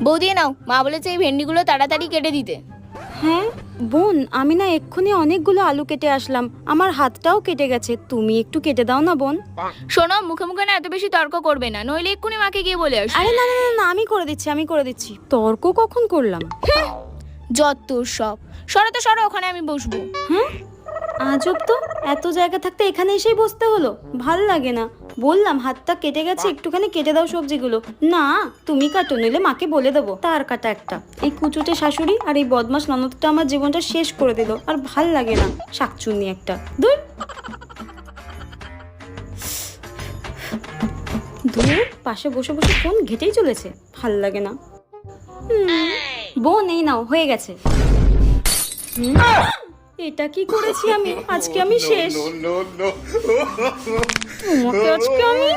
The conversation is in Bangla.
বউ দিয়ে নাও, মা বলেছে এই ভেন্ডিগুলো তাড়াতাড়ি কেটে দিতে। হ্যাঁ বোন, আমি না এক্ষুনি অনেকগুলো আলু কেটে আসলাম, আমার হাতটাও কেটে গেছে, তুমি একটু কেটে দাও না বোন। শোনো, মুখে মুখে না এত বেশি তর্ক করবে না, নইলে এক্ষুনি মাকে গিয়ে বলে আসো। আরে না না না না, আমি করে দিচ্ছি। তর্ক কখন করলাম? যত সব। সরো তো সরো, ওখানে আমি বসবো। হ্যাঁ, আজব তো, এত জায়গা থাকতে এখানে এসেই বসতে হলো, ভাল লাগে না। বললাম হাতটা কেটে গেছে, একটুখানি কেটে দাও সবজিগুলো। না, তুমি কাটো, নইলে মাকে বলে দেবো। তার কাটা একটা, এই কুচুটে শাশুড়ি আর এই বদমাস ননদটা আমার জীবনটা শেষ করে দিল, আর ভাল লাগে না, শাকচুন্নি একটা। দূর দূর, পাশে বসে বসে ফোন ঘেটেই চলেছে, ভাল লাগে না। বোন এই নাও, হয়ে গেছে। এটা কি করেছি আমি? আজকে আমি শেষ। তোমাকে আজকে আমি